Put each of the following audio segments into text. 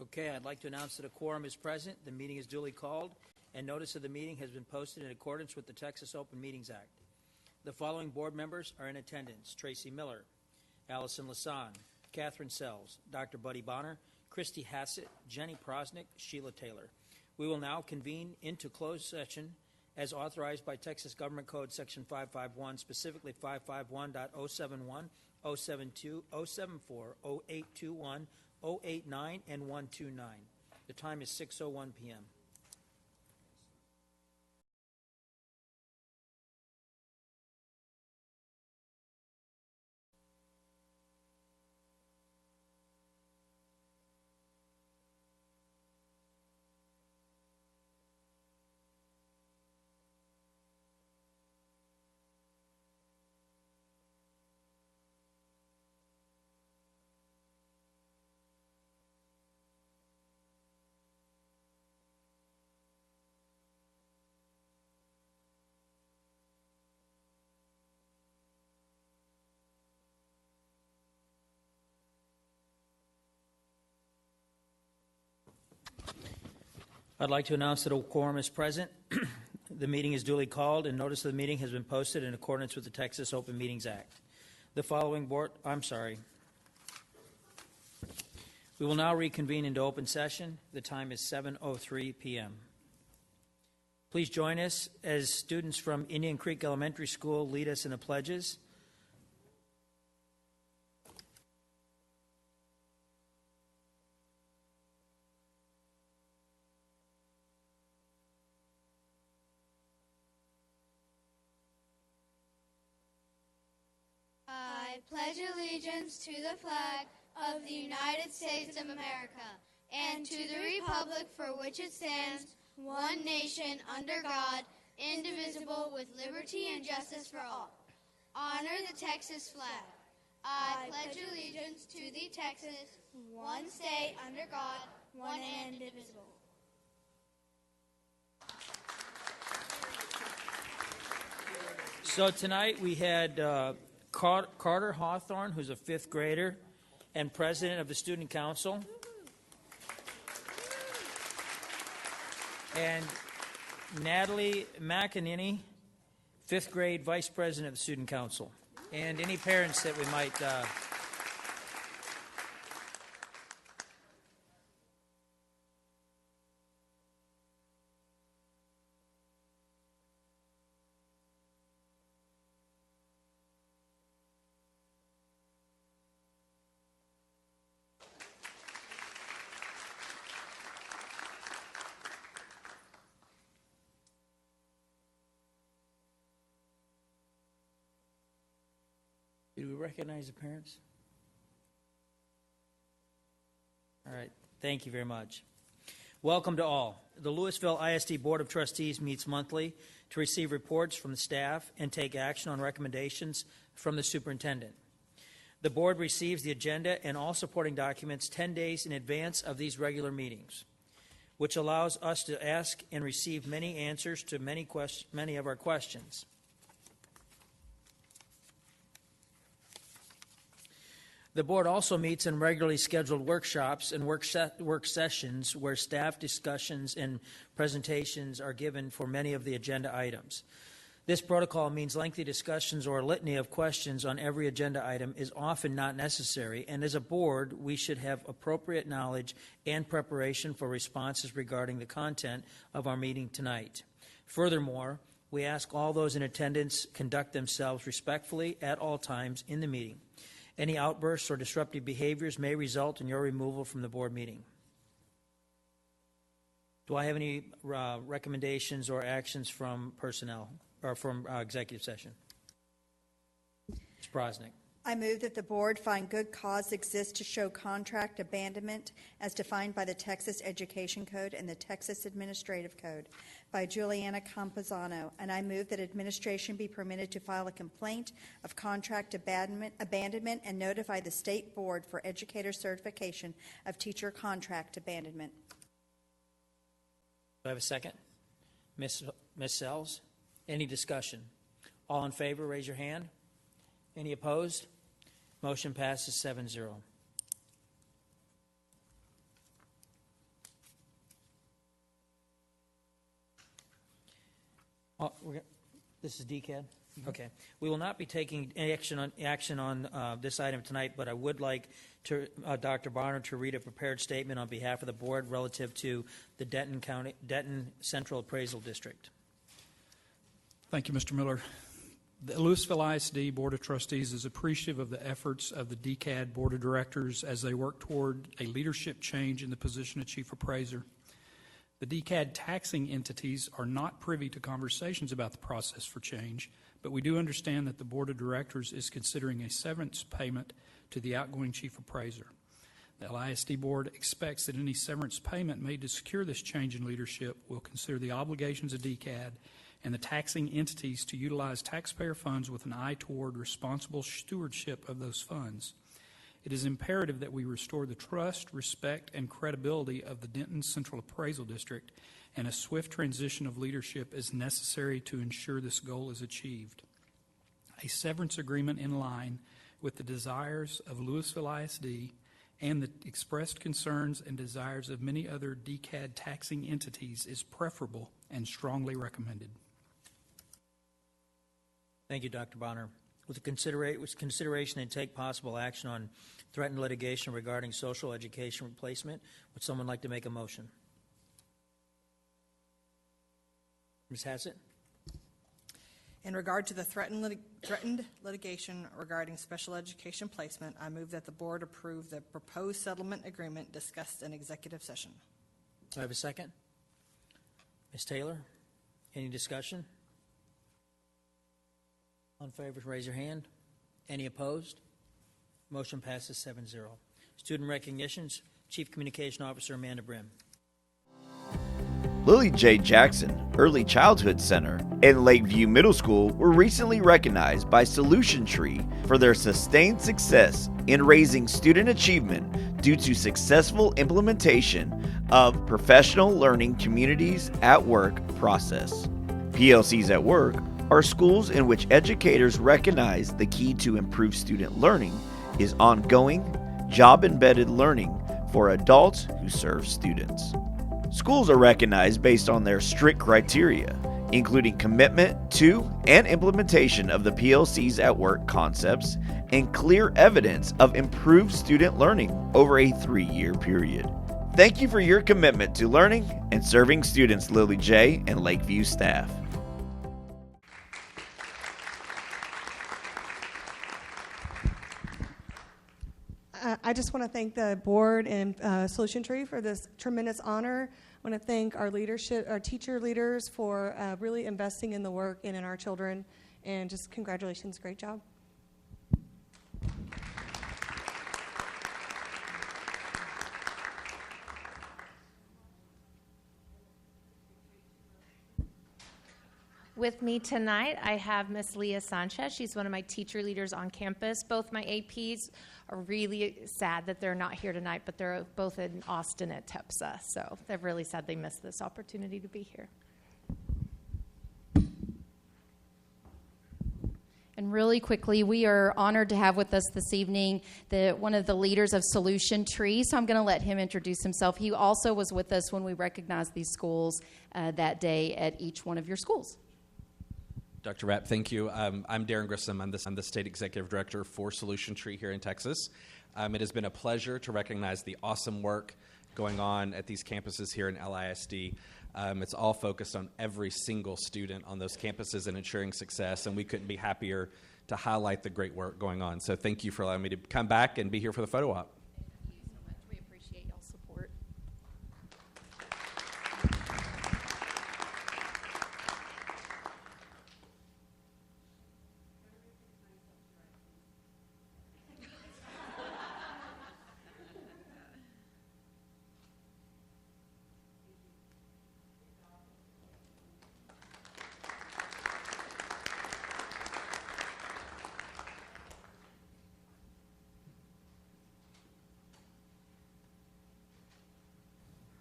Okay, I'd like to announce that a quorum is present. The meeting is duly called, and notice of the meeting has been posted in accordance with the Texas Open Meetings Act. The following board members are in attendance: Tracy Miller, Allison Lasan, Catherine Sells, Dr. Buddy Bonner, Christy Hassett, Jenny Prosnick, Sheila Taylor. We will now convene into closed session as authorized by Texas Government Code Section 551, specifically 551.071, 072, 074, 0821, 089, and 129. The time is 6:01 p.m. I'd like to announce that a quorum is present. The meeting is duly called, and notice of the meeting has been posted in accordance with the Texas Open Meetings Act. The following we will now reconvene into open session. The time is 7:03 p.m. Please join us as students from Indian Creek Elementary School lead us in the pledges. I pledge allegiance to the flag of the United States of America and to the republic for which it stands, one nation, under God, indivisible, with liberty and justice for all. Honor the Texas flag. I pledge allegiance to the Texas, one state, under God, one and indivisible. So tonight we had Carter Hawthorne, who's a fifth grader and president of the Student Council, and Natalie McEnany, fifth grade vice president of the Student Council. And any parents that we might do we recognize the parents? All right, thank you very much. Welcome to all. The Lewisville ISD Board of Trustees meets monthly to receive reports from the staff and take action on recommendations from the superintendent. The board receives the agenda and all supporting documents 10 days in advance of these regular meetings, which allows us to ask and receive many answers to many of our questions. The board also meets in regularly scheduled workshops and work sessions where staff discussions and presentations are given for many of the agenda items. This protocol means lengthy discussions or a litany of questions on every agenda item is often not necessary, and as a board, we should have appropriate knowledge and preparation for responses regarding the content of our meeting tonight. Furthermore, we ask all those in attendance conduct themselves respectfully at all times in the meeting. Any outbursts or disruptive behaviors may result in your removal from the board meeting. Do I have any recommendations or actions from personnel or from executive session? Ms. Prosnick. I move that the board find good cause exists to show contract abandonment as defined by the Texas Education Code and the Texas Administrative Code by Juliana Campuzano, and I move that administration be permitted to file a complaint of contract abandonment and notify the State Board for Educator Certification of teacher contract abandonment. Do I have a second? Ms. Sells? Any discussion? All in favor, raise your hand. Any opposed? Motion passes 7-0. This is DCAD? Okay. We will not be taking any action on this item tonight, but I would like to Dr. Bonner to read a prepared statement on behalf of the board relative to the Denton Central Appraisal District. Thank you, Mr. Miller. The Lewisville ISD Board of Trustees is appreciative of the efforts of the DCAD Board of Directors as they work toward a leadership change in the position of Chief Appraiser. The DCAD taxing entities are not privy to conversations about the process for change, but we do understand that the Board of Directors is considering a severance payment to the outgoing Chief Appraiser. The LISD Board expects that any severance payment made to secure this change in leadership will consider the obligations of DCAD and the taxing entities to utilize taxpayer funds with an eye toward responsible stewardship of those funds. It is imperative that we restore the trust, respect, and credibility of the Denton Central Appraisal District, and a swift transition of leadership is necessary to ensure this goal is achieved. A severance agreement in line with the desires of Lewisville ISD and the expressed concerns and desires of many other DCAD taxing entities is preferable and strongly recommended. Thank you, Dr. Bonner. With consideration and take possible action on threatened litigation regarding social education replacement, would someone like to make a motion? Ms. Hassett? In regard to the threatened litigation regarding special education placement, I move that the board approve the proposed settlement agreement discussed in executive session. Do I have a second? Ms. Taylor? Any discussion? All in favor, raise your hand. Any opposed? Motion passes 7-0. Student recognitions, Chief Communication Officer Amanda Brim. Lily J. Jackson Early Childhood Center and Lakeview Middle School were recently recognized by Solution Tree for their sustained success in raising student achievement due to successful implementation of Professional Learning Communities at Work process. PLCs at Work are schools in which educators recognize the key to improved student learning is ongoing, job-embedded learning for adults who serve students. Schools are recognized based on their strict criteria, including commitment to and implementation of the PLCs at Work concepts and clear evidence of improved student learning over a 3-year period. Thank you for your commitment to learning and serving students, Lily J. and Lakeview staff. I just want to thank the board and Solution Tree for this tremendous honor. I want to thank our leadership, our teacher leaders for really investing in the work and in our children. And just congratulations, great job. With me tonight, I have Miss Leah Sanchez. She's one of my teacher leaders on campus. Both my APs are really sad that they're not here tonight, but they're both in Austin at TEPSA. So they're really sad they missed this opportunity to be here. And really quickly, we are honored to have with us this evening one of the leaders of Solution Tree. So I'm going to let him introduce himself. He also was with us when we recognized these schools that day at each one of your schools. Dr. Rapp, thank you. I'm Darren Grissom. I'm the State Executive Director for Solution Tree here in Texas. It has been a pleasure to recognize the awesome work going on at these campuses here in LISD. It's all focused on every single student on those campuses and ensuring success, and we couldn't be happier to highlight the great work going on. So thank you for allowing me to come back and be here for the photo op. Thank you so much. We appreciate y'all's support.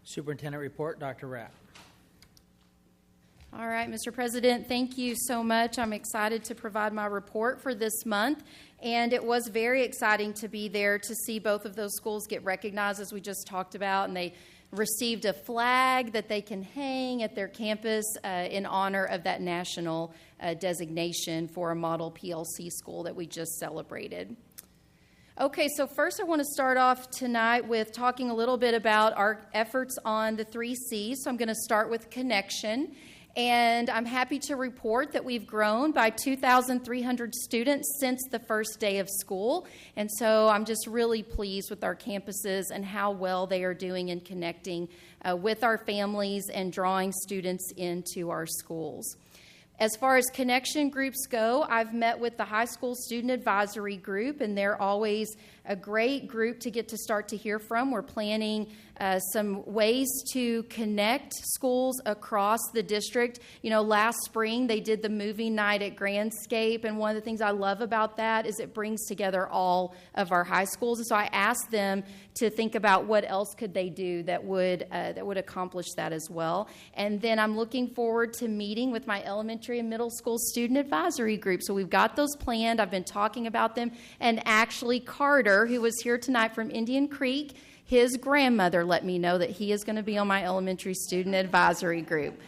Superintendent report, Dr. Rapp. All right, Mr. President, thank you so much. I'm excited to provide my report for this month, and it was very exciting to be there to see both of those schools get recognized, as we just talked about, and they received a flag that they can hang at their campus in honor of that national designation for a model PLC school that we just celebrated. Okay, so first I want to start off tonight with talking a little bit about our efforts on the 3 C's. So I'm going to start with connection. And I'm happy to report that we've grown by 2,300 students since the first day of school. And so I'm just really pleased with our campuses and how well they are doing in connecting with our families and drawing students into our schools. As far as connection groups go, I've met with the high school student advisory group, and they're always a great group to get to start to hear from. We're planning some ways to connect schools across the district. You know, last spring they did the movie night at Grandscape, and one of the things I love about that is it brings together all of our high schools. And so I asked them to think about what else could they do that would accomplish that as well. And then I'm looking forward to meeting with my elementary and middle school student advisory group. So we've got those planned. I've been talking about them, and actually Carter, who was here tonight from Indian Creek, his grandmother let me know that he is going to be on my elementary student advisory group.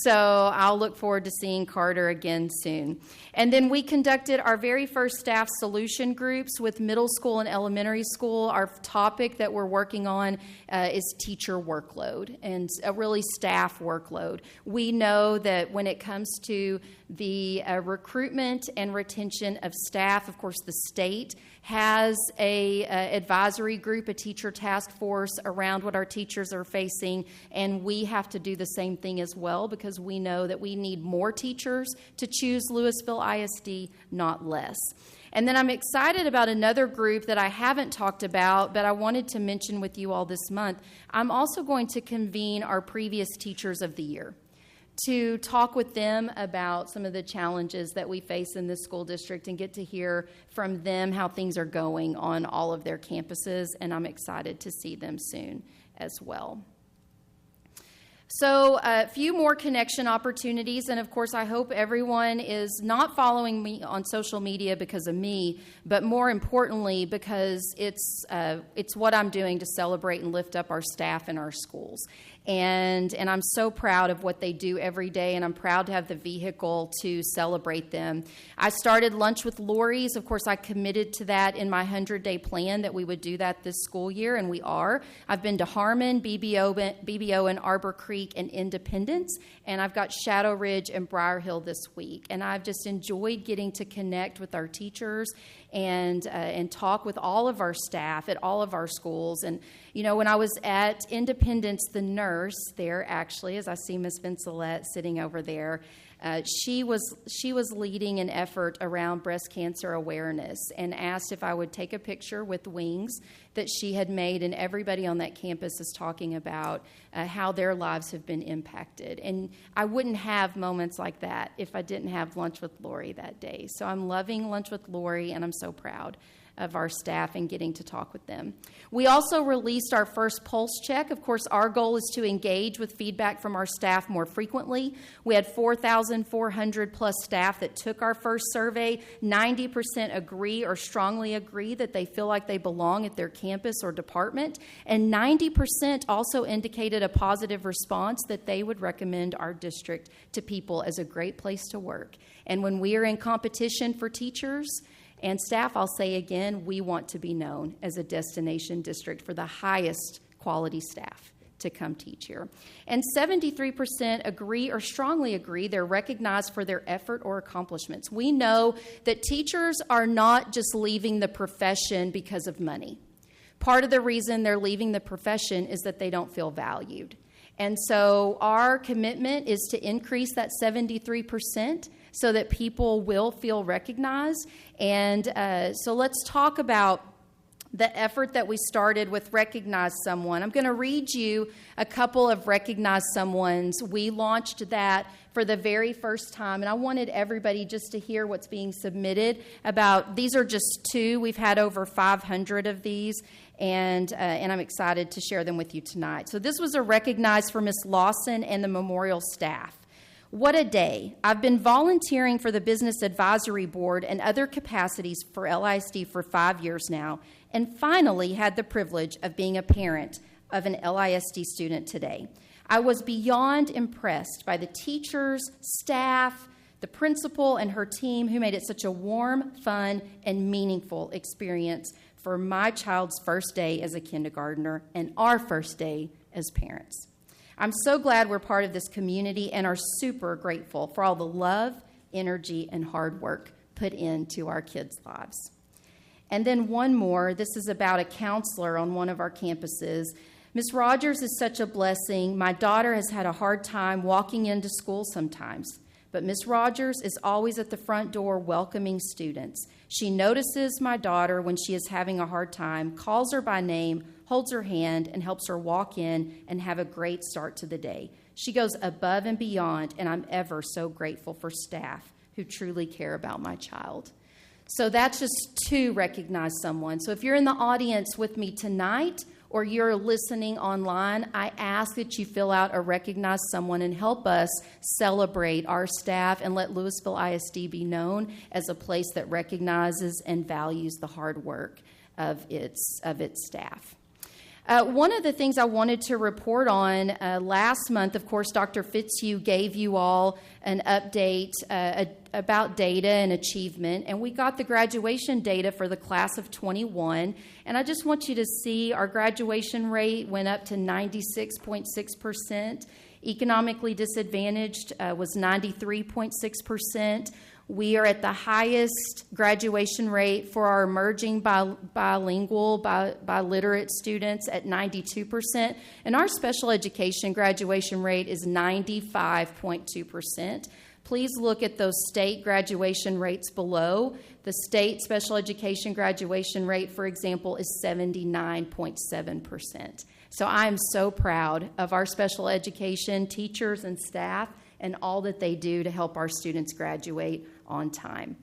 So I'll look forward to seeing Carter again soon. And then we conducted our very first staff solution groups with middle school and elementary school. Our topic that we're working on is teacher workload and really staff workload. We know that when it comes to the recruitment and retention of staff, of course, the state has a advisory group, a teacher task force around what our teachers are facing, and we have to do the same thing as well because we know that we need more teachers to choose Lewisville ISD, not less. And then I'm excited about another group that I haven't talked about, but I wanted to mention with you all this month. I'm also going to convene our previous Teachers of the Year to talk with them about some of the challenges that we face in this school district and get to hear from them how things are going on all of their campuses, and I'm excited to see them soon as well. So a few more connection opportunities, and of course I hope everyone is not following me on social media because of me, but more importantly because it's what I'm doing to celebrate and lift up our staff in our schools. And I'm so proud of what they do every day, and I'm proud to have the vehicle to celebrate them. I started Lunch with Lori's. Of course, I committed to that in my 100-day plan that we would do that this school year, and we are. I've been to Harmon, BBO and Arbor Creek, and Independence, and I've got Shadow Ridge and Briar Hill this week. And I've just enjoyed getting to connect with our teachers and talk with all of our staff at all of our schools. And, you know, when I was at Independence, the nurse there, actually, as I see Miss Vincelette sitting over there, she was leading an effort around breast cancer awareness and asked if I would take a picture with wings that she had made, and everybody on that campus is talking about how their lives have been impacted. And I wouldn't have moments like that if I didn't have Lunch with Lori that day. So I'm loving Lunch with Lori, and I'm so proud of our staff and getting to talk with them. We also released our first pulse check. Of course, our goal is to engage with feedback from our staff more frequently. We had 4,400 plus staff that took our first survey. 90% agree or strongly agree that they feel like they belong at their campus or department. And 90% also indicated a positive response that they would recommend our district to people as a great place to work. And when we are in competition for teachers and staff, I'll say again, we want to be known as a destination district for the highest quality staff to come teach here. And 73% agree or strongly agree they're recognized for their effort or accomplishments. We know that teachers are not just leaving the profession because of money. Part of the reason they're leaving the profession is that they don't feel valued. And so our commitment is to increase that 73% so that people will feel recognized. And so let's talk about the effort that we started with Recognize Someone. I'm going to read you a couple of Recognize Someones. We launched that for the very first time, and I wanted everybody just to hear what's being submitted about. These are just two. We've had over 500 of these, and I'm excited to share them with you tonight. So this was a Recognize for Miss Lawson and the Memorial staff. What a day. I've been volunteering for the Business Advisory Board and other capacities for LISD for 5 years now, and finally had the privilege of being a parent of an LISD student today. I was beyond impressed by the teachers, staff, the principal, and her team who made it such a warm, fun, and meaningful experience for my child's first day as a kindergartner and our first day as parents. I'm so glad we're part of this community and are super grateful for all the love, energy, and hard work put into our kids' lives. And then one more. This is about a counselor on one of our campuses. Ms. Rogers is such a blessing. My daughter has had a hard time walking into school sometimes, but Ms. Rogers is always at the front door welcoming students. She notices my daughter when she is having a hard time, calls her by name, holds her hand, and helps her walk in and have a great start to the day. She goes above and beyond, and I'm ever so grateful for staff who truly care about my child. So that's just to recognize someone. So if you're in the audience with me tonight, or you're listening online, I ask that you fill out a Recognize Someone and help us celebrate our staff and let Lewisville ISD be known as a place that recognizes and values the hard work of its staff. One of the things I wanted to report on last month, of course, Dr. Fitzhugh gave you all an update about data and achievement, and we got the graduation data for the class of 21, and I just want you to see our graduation rate went up to 96.6%. Economically disadvantaged was 93.6%. We are at the highest graduation rate for our emerging bilingual, biliterate students at 92%, and our special education graduation rate is 95.2%. Please look at those state graduation rates below. The state special education graduation rate, for example, is 79.7%. So I am so proud of our special education teachers and staff and all that they do to help our students graduate on time.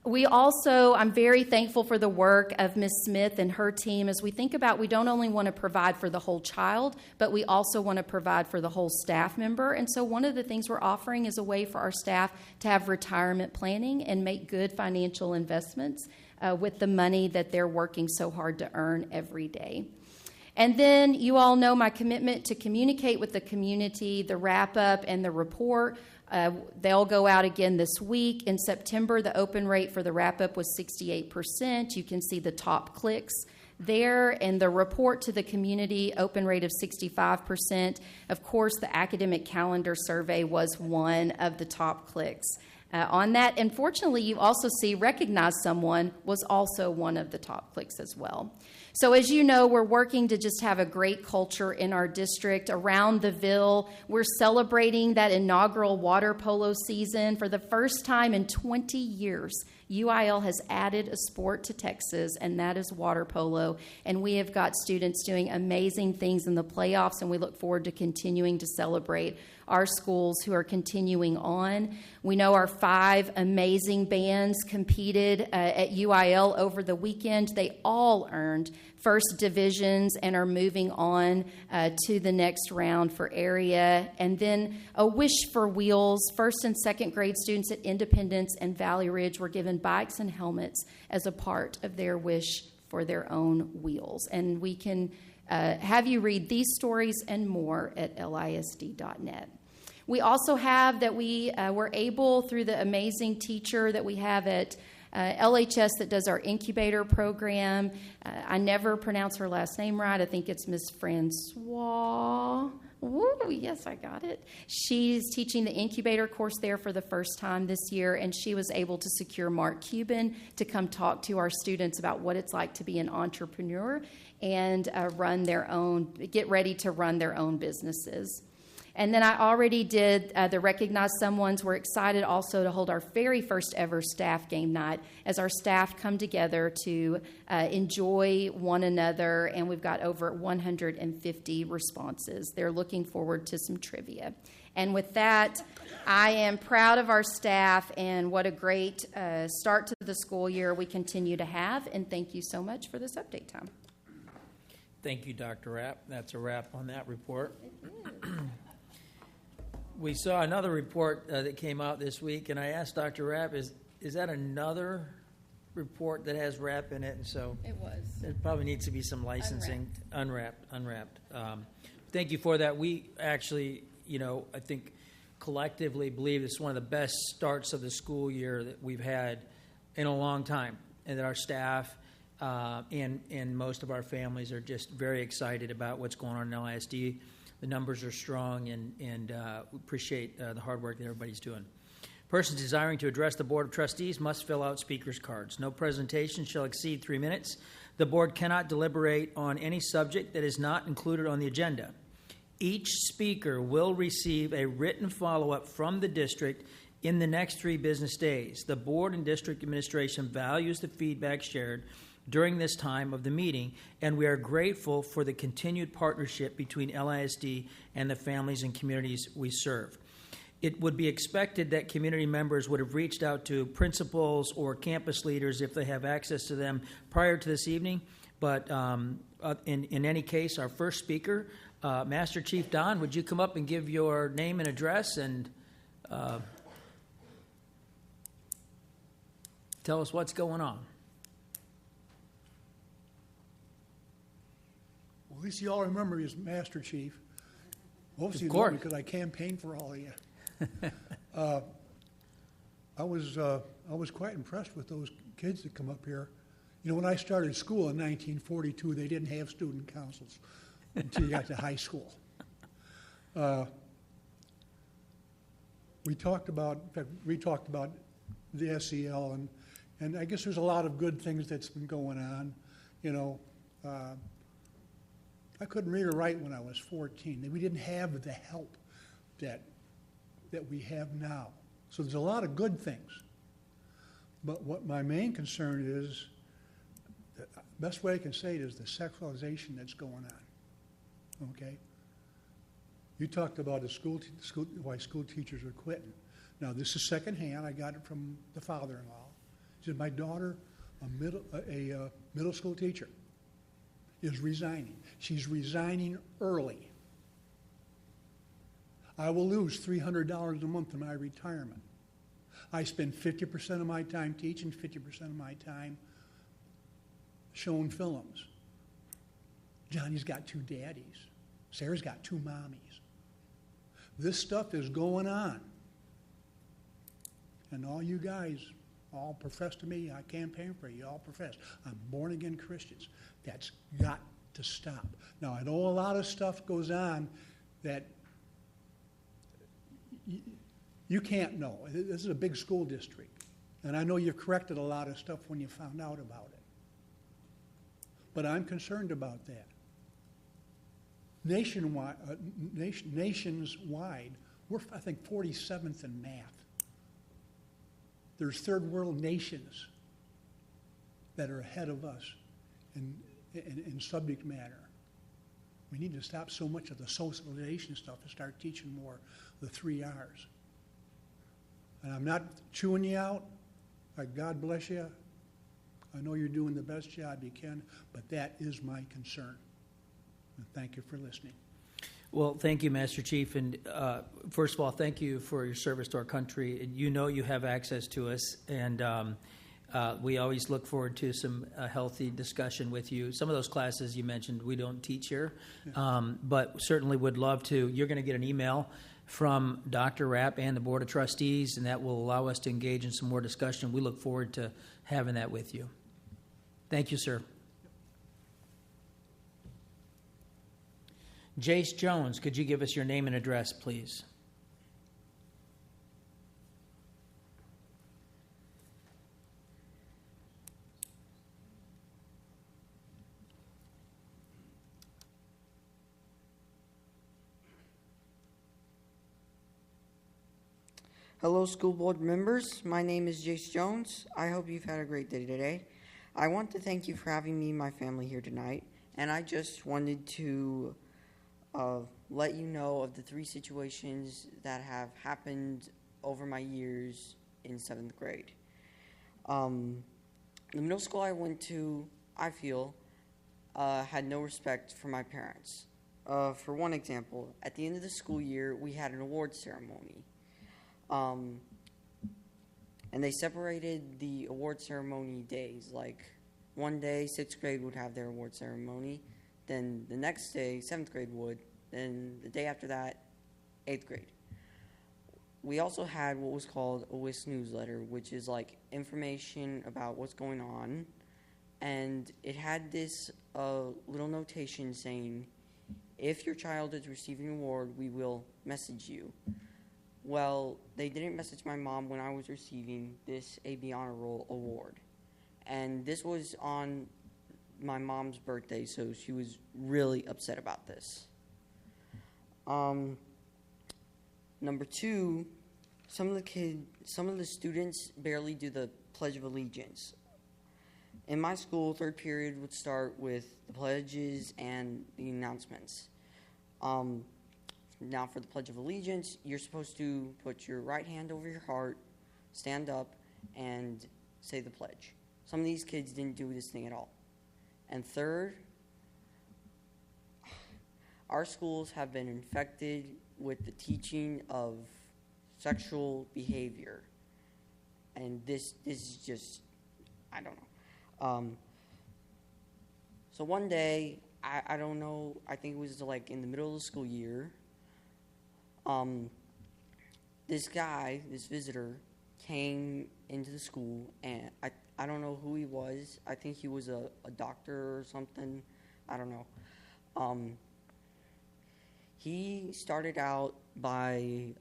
I'm very thankful for the work of Ms. Smith and her team as we think about we don't only want to provide for the whole child, but we also want to provide for the whole staff member. And so one of the things we're offering is a way for our staff to have retirement planning and make good financial investments with the money that they're working so hard to earn every day. And then you all know my commitment to communicate with the community, the wrap-up, and the report. They'll go out again this week. In September, the open rate for the wrap-up was 68%. You can see the top clicks there. And the report to the community, open rate of 65%. Of course, the academic calendar survey was one of the top clicks. On that, unfortunately, you also see Recognize Someone was also one of the top clicks as well. So as you know, we're working to just have a great culture in our district. Around the Ville, we're celebrating that inaugural water polo season. For the first time in 20 years, UIL has added a sport to Texas, and that is water polo. And we have got students doing amazing things in the playoffs, and we look forward to continuing to celebrate our schools who are continuing on. We know our 5 amazing bands competed at UIL over the weekend. They all earned first divisions and are moving on to the next round for area. And then a Wish for Wheels. First and second grade students at Independence and Valley Ridge were given bikes and helmets as a part of their wish for their own wheels. And we can have you read these stories and more at lisd.net. We also have that we were able, through the amazing teacher that we have at LHS that does our incubator program. I never pronounce her last name right. I think it's Miss Francois. Woo, yes, I got it. She's teaching the incubator course there for the first time this year, and she was able to secure Mark Cuban to come talk to our students about what it's like to be an entrepreneur and get ready to run their own businesses. And then I already did the Recognize Someones. We're excited also to hold our very first ever staff game night as our staff come together to enjoy one another, and we've got over 150 responses. They're looking forward to some trivia. And with that, I am proud of our staff and what a great start to the school year we continue to have, and thank you so much for this update time. Thank you, Dr. Rapp. That's a wrap on that report. We saw another report that came out this week, and I asked Dr. Rapp, is that another report that has wrap in it, and so It was. there probably needs to be some licensing. Unwrapped. Thank you for that. We actually, I think collectively believe it's one of the best starts of the school year that we've had in a long time, and that our staff and most of our families are just very excited about what's going on in LISD. The numbers are strong, and we appreciate the hard work that everybody's doing. Persons desiring to address the Board of Trustees must fill out speaker's cards. No presentation shall exceed 3 minutes. The board cannot deliberate on any subject that is not included on the agenda. Each speaker will receive a written follow-up from the district in the next 3 business days. The board and district administration values the feedback shared during this time of the meeting, and we are grateful for the continued partnership between LISD and the families and communities we serve. It would be expected that community members would have reached out to principals or campus leaders if they have access to them prior to this evening. But in any case, our first speaker, Master Chief Don, would you come up and give your name and address and tell us what's going on? Well, at least you all remember me as Master Chief. Obviously, Of course. because I campaigned for all of you. I was quite impressed with those kids that come up here. When I started school in 1942, they didn't have student councils until you got to high school. We talked about the SEL, and I guess there's a lot of good things that's been going on. I couldn't read or write when I was 14. We didn't have the help that we have now. So there's a lot of good things. But what my main concern is, the best way I can say it is the sexualization that's going on. Okay? You talked about why school teachers are quitting. Now, this is secondhand. I got it from the father-in-law. He said, my daughter, a middle school teacher, is resigning. She's resigning early. I will lose $300 a month in my retirement. I spend 50% of my time teaching, 50% of my time showing films. Johnny's got 2 daddies. Sarah's got 2 mommies. This stuff is going on. And all you guys all profess to me, I campaign for you, all profess. I'm born-again Christians. That's got to stop. Now, I know a lot of stuff goes on that you can't know. This is a big school district. And I know you've corrected a lot of stuff when you found out about it. But I'm concerned about that. Nationwide, we're, I think, 47th in math. There's third world nations that are ahead of us in subject matter. We need to stop so much of the socialization stuff and start teaching more the 3 R's. And I'm not chewing you out. God bless you. I know you're doing the best job you can, but that is my concern. And thank you for listening. Well, thank you, Master Chief. And first of all, thank you for your service to our country. You know you have access to us, and we always look forward to some healthy discussion with you. Some of those classes you mentioned we don't teach here, but certainly would love to. You're going to get an email from Dr. Rapp and the Board of Trustees, and that will allow us to engage in some more discussion. We look forward to having that with you. Thank you, sir. Jace Jones, could you give us your name and address, please? Hello, school board members. My name is Jace Jones. I hope you've had a great day today. I want to thank you for having me and my family here tonight, and I just wanted to let you know of the 3 situations that have happened over my years in 7th grade. The middle school I went to, I feel, had no respect for my parents. For one example, at the end of the school year, we had an award ceremony. And they separated the award ceremony days. Like one day, 6th grade would have their award ceremony. Then the next day, 7th grade would. Then the day after that, 8th grade. We also had what was called a WIS newsletter, which is like information about what's going on. And it had this little notation saying, if your child is receiving an award, we will message you. Well, they didn't message my mom when I was receiving this AB Honor Roll award. And this was on my mom's birthday, so she was really upset about this. Number 2, some of the students barely do the Pledge of Allegiance. In my school, 3rd period would start with the pledges and the announcements. Now for the Pledge of Allegiance, you're supposed to put your right hand over your heart, stand up, and say the pledge. Some of these kids didn't do this thing at all. And 3rd, our schools have been infected with the teaching of sexual behavior. And this is just, I don't know. So one day, I don't know, I think it was like in the middle of the school year, this visitor, came into the school, and I don't know who he was. I think he was a doctor or something. I don't know. He started out by,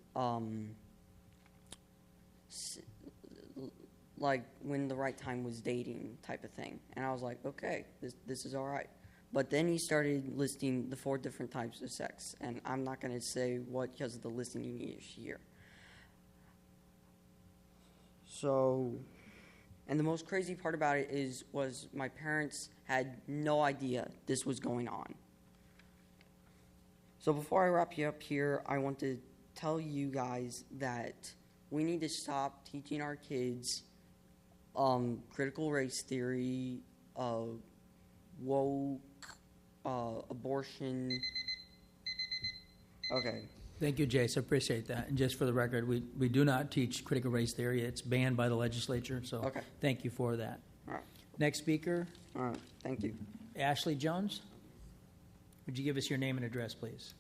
like, when the right time was dating type of thing. And I was like, okay, this is all right. But then he started listing the 4 different types of sex. And I'm not going to say what because of the listening ears here. So, and the most crazy part about it was my parents had no idea this was going on. So before I wrap you up here, I want to tell you guys that we need to stop teaching our kids critical race theory, woke, abortion. Okay. Thank you, Jace. I appreciate that. And just for the record, we do not teach critical race theory. It's banned by the legislature, so Okay. Thank you for that. All right. Next speaker, All right. Thank you. Ashley Jones. Would you give us your name and address, please?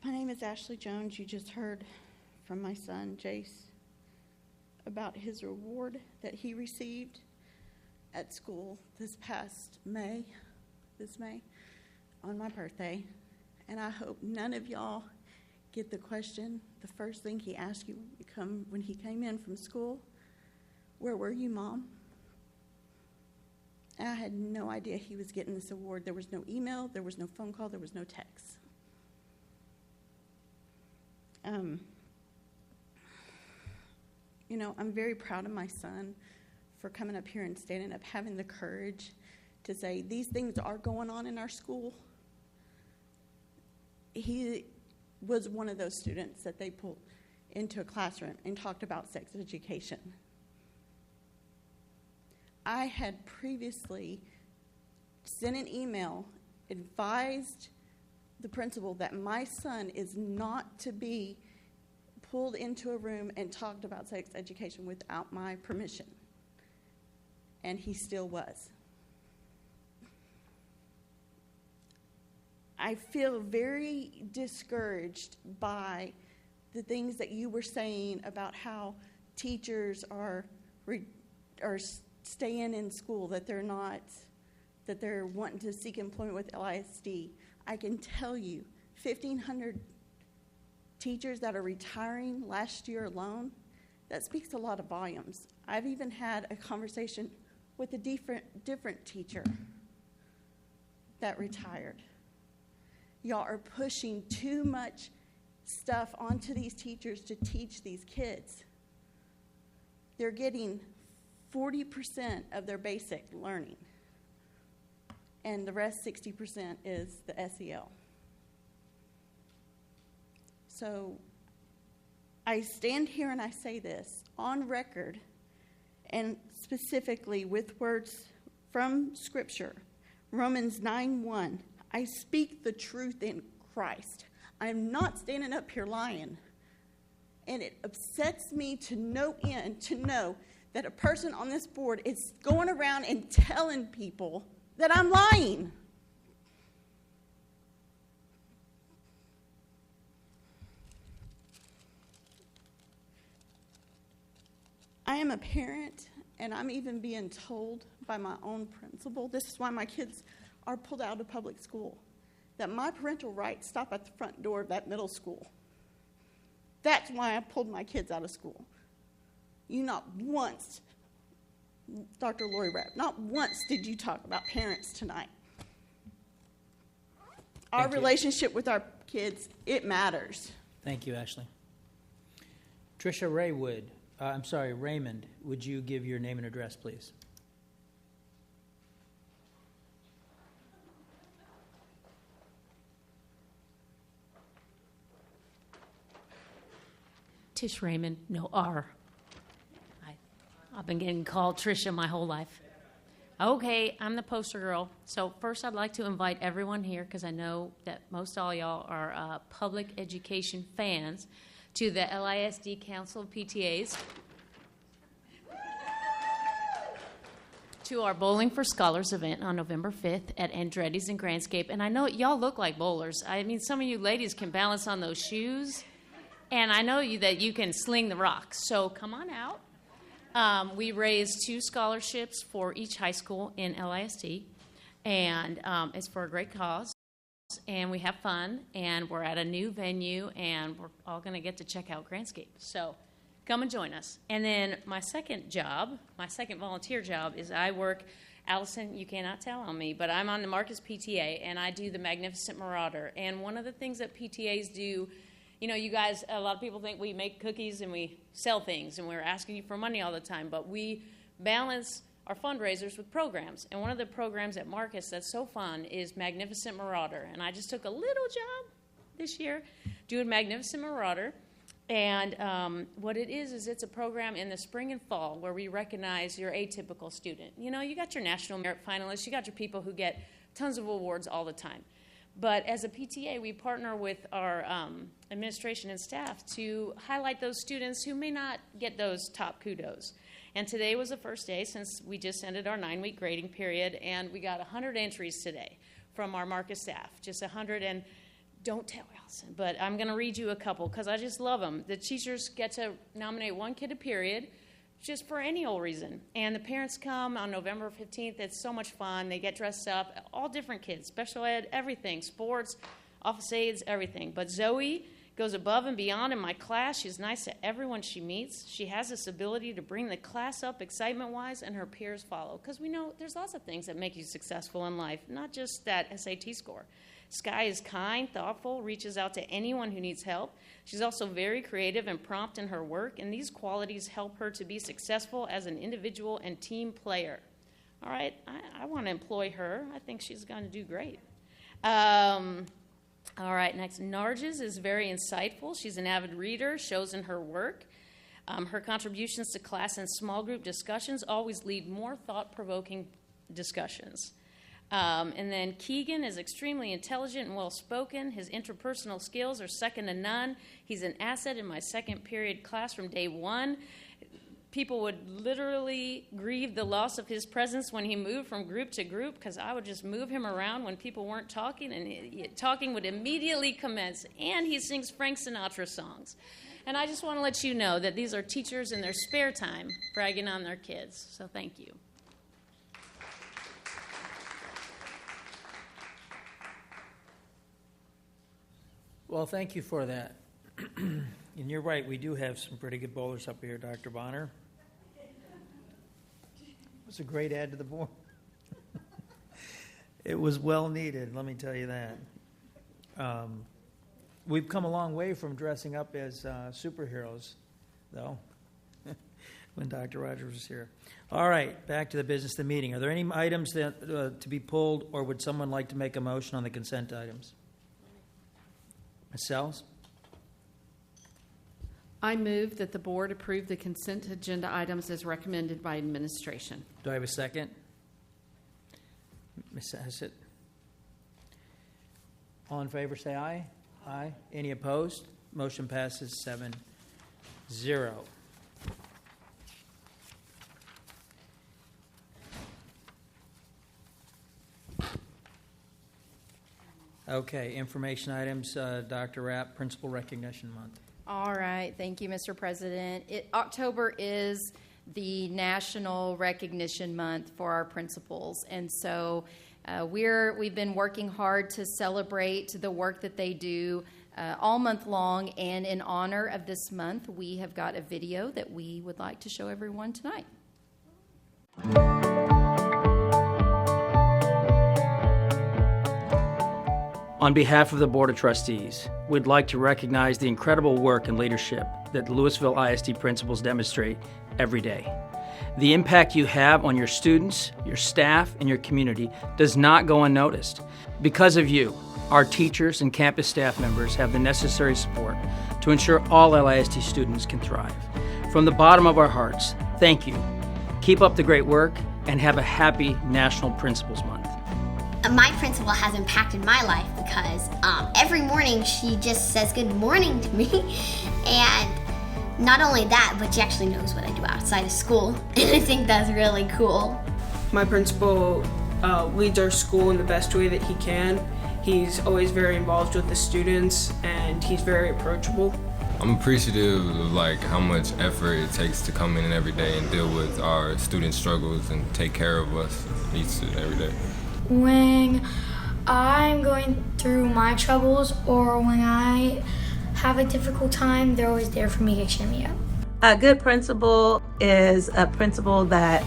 My name is Ashley Jones. You just heard from my son, Jace, about his reward that he received at school this May, on my birthday. And I hope none of y'all get the question, the first thing he asked you when he came in from school, where were you, Mom? And I had no idea he was getting this award. There was no email, there was no phone call, there was no text. I'm very proud of my son for coming up here and standing up, having the courage to say, these things are going on in our school. He was one of those students that they pulled into a classroom and talked about sex education. I had previously sent an email, advised the principal that my son is not to be pulled into a room and talked about sex education without my permission. And he still was. I feel very discouraged by the things that you were saying about how teachers are staying in school, that they're wanting to seek employment with LISD. I can tell you, 1,500 teachers that are retiring last year alone, that speaks a lot of volumes. I've even had a conversation with a different teacher that retired. Y'all are pushing too much stuff onto these teachers to teach these kids. They're getting 40% of their basic learning, and the rest, 60%, is the SEL. So I stand here and I say this on record, and specifically with words from Scripture, Romans 9:1. I speak the truth in Christ. I'm not standing up here lying. And it upsets me to no end to know that a person on this board is going around and telling people that I'm lying. I am a parent, and I'm even being told by my own principal, this is why my kids are pulled out of public school, that my parental rights stop at the front door of that middle school. That's why I pulled my kids out of school. You not once, Dr. Lori Rapp, not once did you talk about parents tonight. Our relationship with our kids, it matters. Thank you, Ashley. Tricia Raymond, would you give your name and address, please? Tish Raymond, no R. I've been getting called Tricia my whole life. Okay, I'm the poster girl. So first I'd like to invite everyone here, because I know that most all y'all are public education fans, to the LISD Council of PTAs, to our Bowling for Scholars event on November 5th at Andretti's in Grandscape. And I know y'all look like bowlers. I mean, some of you ladies can balance on those shoes. And I know that you can sling the rocks, so come on out. We raised 2 scholarships for each high school in LISD, and it's for a great cause. And we have fun, and we're at a new venue, and we're all going to get to check out Grandscape. So come and join us. And then my second volunteer job is I work, Allison, you cannot tell on me, but I'm on the Marcus PTA, and I do the Magnificent Marauder. And one of the things that PTAs do, you know, you guys, a lot of people think we make cookies and we sell things and we're asking you for money all the time, but we balance our fundraisers with programs. And one of the programs at Marcus that's so fun is Magnificent Marauder. And I just took a little job this year doing Magnificent Marauder. And what it is it's a program in the spring and fall where we recognize your atypical student. You know, you got your national merit finalists, you got your people who get tons of awards all the time. But as a PTA, we partner with our administration and staff to highlight those students who may not get those top kudos. And today was the first day since we just ended our 9-week grading period, and we got 100 entries today from our Marcus staff, just 100. And don't tell Allison, but I'm going to read you a couple because I just love them. The teachers get to nominate 1 kid a period, just for any old reason. And the parents come on November 15th. It's so much fun. They get dressed up, all different kids, special ed, everything, sports, office aides, everything. But Zoe goes above and beyond in my class. She's nice to everyone she meets. She has this ability to bring the class up excitement-wise, and her peers follow. Because we know there's lots of things that make you successful in life, not just that SAT score. Sky is kind, thoughtful, reaches out to anyone who needs help. She's also very creative and prompt in her work, and these qualities help her to be successful as an individual and team player. All right, I want to employ her. I think she's going to do great. All right, next, Narges is very insightful. She's an avid reader, shows in her work. Her contributions to class and small group discussions always lead more thought-provoking discussions. And then Keegan is extremely intelligent and well-spoken. His interpersonal skills are second to none. He's an asset in my second period class from day one. People would literally grieve the loss of his presence when he moved from group to group because I would just move him around when people weren't talking, and talking would immediately commence. And he sings Frank Sinatra songs. And I just want to let you know that these are teachers in their spare time bragging on their kids. So thank you. Well, thank you for that. And you're right, we do have some pretty good bowlers up here, Dr. Bonner. It's a great add to the board. It was well needed, let me tell you that. We've come a long way from dressing up as superheroes, though, when Dr. Rogers was here. All right, back to the business of the meeting. Are there any items that to be pulled, or would someone like to make a motion on the consent items? Ms. Sells? I move that the board approve the consent agenda items as recommended by administration. Do I have a second? Ms. Hassett? All in favor, say aye. Aye. Any opposed? Motion passes 7-0. Okay, information items, Dr. Rapp, Principal Recognition Month. All right, thank you, Mr. President. October is the National Recognition Month for our principals, and so we've been working hard to celebrate the work that they do all month long, and in honor of this month, we have got a video that we would like to show everyone tonight. On behalf of the Board of Trustees, we'd like to recognize the incredible work and leadership that Lewisville ISD principals demonstrate every day. The impact you have on your students, your staff, and your community does not go unnoticed. Because of you, our teachers and campus staff members have the necessary support to ensure all LISD students can thrive. From the bottom of our hearts, thank you. Keep up the great work and have a happy National Principals Month. My principal has impacted my life because every morning she just says good morning to me. And not only that, but she actually knows what I do outside of school. And I think that's really cool. My principal leads our school in the best way that he can. He's always very involved with the students and he's very approachable. I'm appreciative of how much effort it takes to come in every day and deal with our student struggles and take care of us each and every day. When I'm going through my troubles or when I have a difficult time, they're always there for me to cheer me up. A good principal is a principal that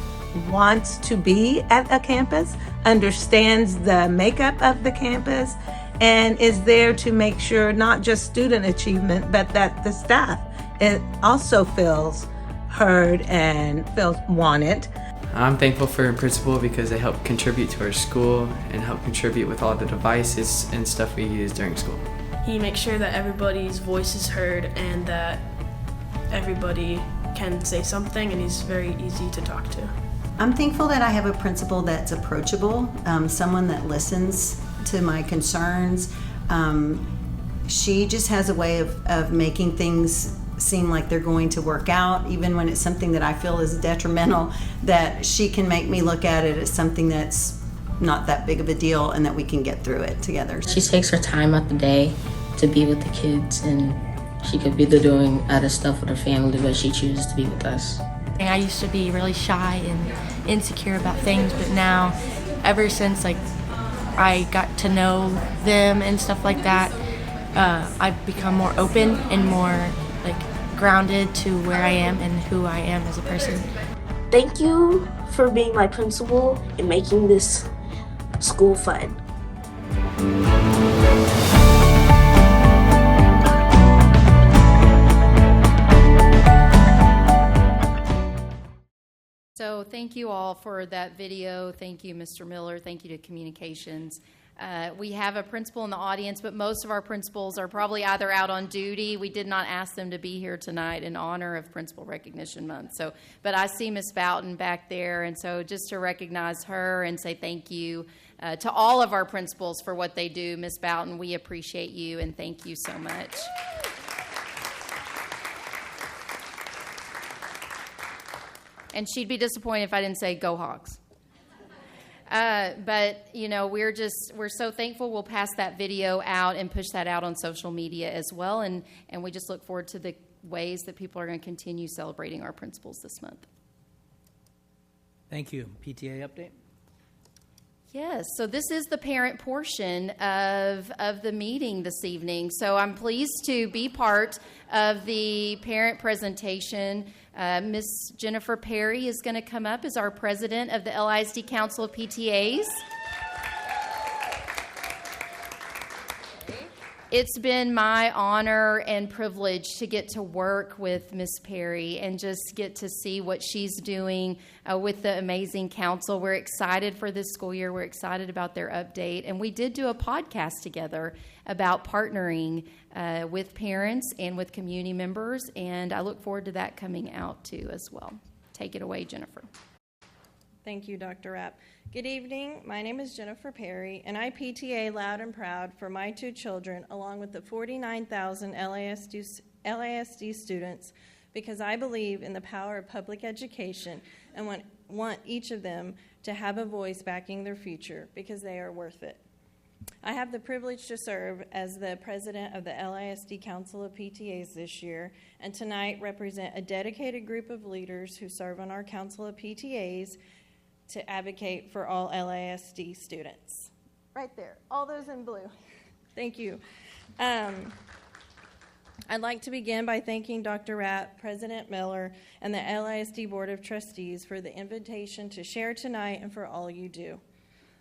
wants to be at a campus, understands the makeup of the campus, and is there to make sure not just student achievement, but that the staff also feels heard and feels wanted. I'm thankful for a principal because they help contribute to our school and help contribute with all the devices and stuff we use during school. He makes sure that everybody's voice is heard and that everybody can say something, and he's very easy to talk to. I'm thankful that I have a principal that's approachable, someone that listens to my concerns. She just has a way of making things seem like they're going to work out, even when it's something that I feel is detrimental, that she can make me look at it as something that's not that big of a deal and that we can get through it together. She takes her time out the day to be with the kids, and she could be doing other stuff with her family, but she chooses to be with us. I used to be really shy and insecure about things, but now, ever since I got to know them and stuff like that, I've become more open and more grounded to where I am and who I am as a person. Thank you for being my principal and making this school fun. So thank you all for that video. Thank you, Mr. Miller. Thank you to Communications. We have a principal in the audience, but most of our principals are probably either out on duty. We did not ask them to be here tonight in honor of Principal Recognition Month. But I see Ms. Boughton back there, and so just to recognize her and say thank you to all of our principals for what they do. Ms. Boughton, we appreciate you, and thank you so much. And she'd be disappointed if I didn't say go Hogs. But, we're so thankful. We'll pass that video out and push that out on social media as well. And we just look forward to the ways that people are going to continue celebrating our principals this month. Thank you. PTA update? Yes, so this is the parent portion of the meeting this evening. So I'm pleased to be part of the parent presentation. Ms. Jennifer Perry is going to come up as our president of the LISD Council of PTAs. It's been my honor and privilege to get to work with Miss Perry and just get to see what she's doing with the amazing council. We're excited for this school year. We're excited about their update. And we did do a podcast together about partnering with parents and with community members. And I look forward to that coming out too as well. Take it away, Jennifer. Thank you, Dr. Rapp. Good evening. My name is Jennifer Perry, and I PTA loud and proud for my two children, along with the 49,000 LASD students, because I believe in the power of public education and want each of them to have a voice backing their future, because they are worth it. I have the privilege to serve as the president of the LASD Council of PTAs this year, and tonight represent a dedicated group of leaders who serve on our Council of PTAs to advocate for all LASD students. Right there, all those in blue. Thank you. I'd like to begin by thanking Dr. Rapp, President Miller, and the LASD Board of Trustees for the invitation to share tonight and for all you do.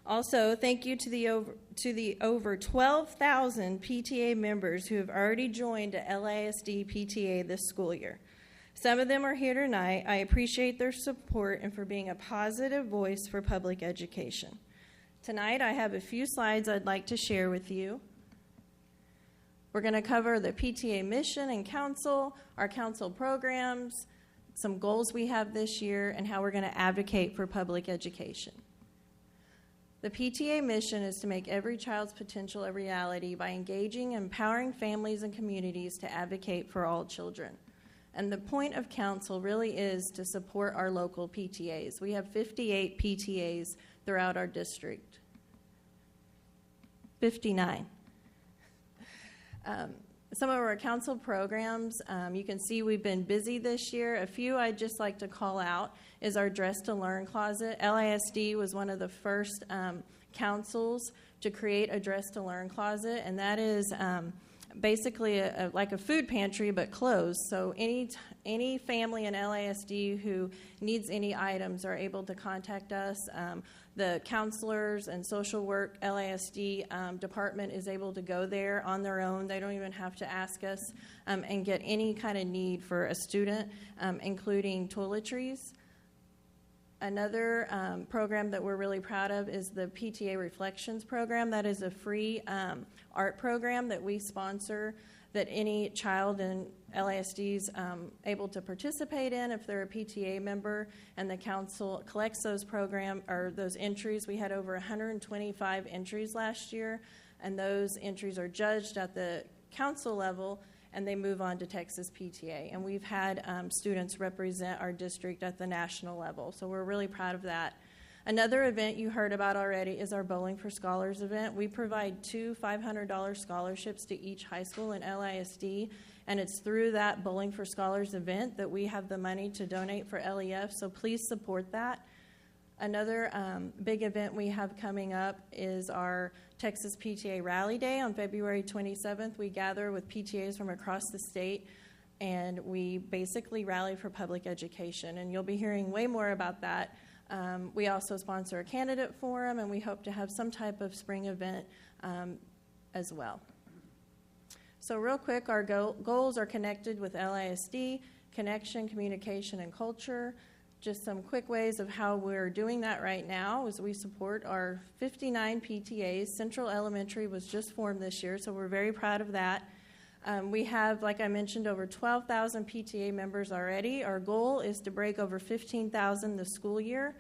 Also, thank you to the over 12,000 PTA members who have already joined a LASD PTA this school year. Some of them are here tonight. I appreciate their support and for being a positive voice for public education. Tonight, I have a few slides I'd like to share with you. We're going to cover the PTA mission and council, our council programs, some goals we have this year, and how we're going to advocate for public education. The PTA mission is to make every child's potential a reality by engaging and empowering families and communities to advocate for all children. And the point of council really is to support our local PTAs. We have 58 PTAs throughout our district. 59. Some of our council programs, you can see we've been busy this year. A few I'd just like to call out is our Dress to Learn closet. LASD was one of the first councils to create a Dress to Learn closet, and that is basically like a food pantry but closed. So any family in LASD who needs any items are able to contact us. The counselors and social work LASD department is able to go there on their own. They don't even have to ask us and get any kind of need for a student, including toiletries. Another program that we're really proud of is the PTA Reflections program. That is a free art program that we sponsor that any child in LASD is able to participate in if they're a PTA member, and the council collects those those entries. We had over 125 entries last year, and those entries are judged at the council level, and they move on to Texas PTA. And we've had students represent our district at the national level, so we're really proud of that. Another event you heard about already is our Bowling for Scholars event. We provide 2 $500 scholarships to each high school in LASD, and it's through that Bowling for Scholars event that we have the money to donate for LEF, so please support that. Another big event we have coming up is our Texas PTA Rally Day on February 27th. We gather with PTAs from across the state, and we basically rally for public education, and you'll be hearing way more about that. We also sponsor a candidate forum, and we hope to have some type of spring event as well. So real quick, our goals are connected with LASD, connection, communication, and culture. Just some quick ways of how we're doing that right now is we support our 59 PTAs. Central Elementary was just formed this year, so we're very proud of that. We have, like I mentioned, over 12,000 PTA members already. Our goal is to break over 15,000 this school year.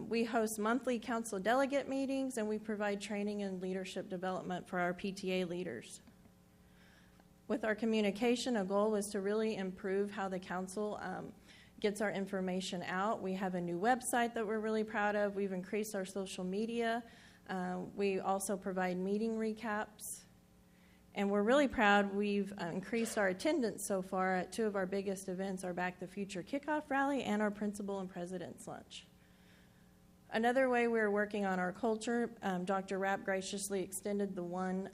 We host monthly council delegate meetings, and we provide training and leadership development for our PTA leaders. With our communication, a goal is to really improve how the council gets our information out. We have a new website that we're really proud of. We've increased our social media. We also provide meeting recaps. And we're really proud we've increased our attendance so far at 2 of our biggest events, our Back the Future kickoff rally and our Principal and President's Lunch. Another way we're working on our culture, Dr. Rapp graciously extended the one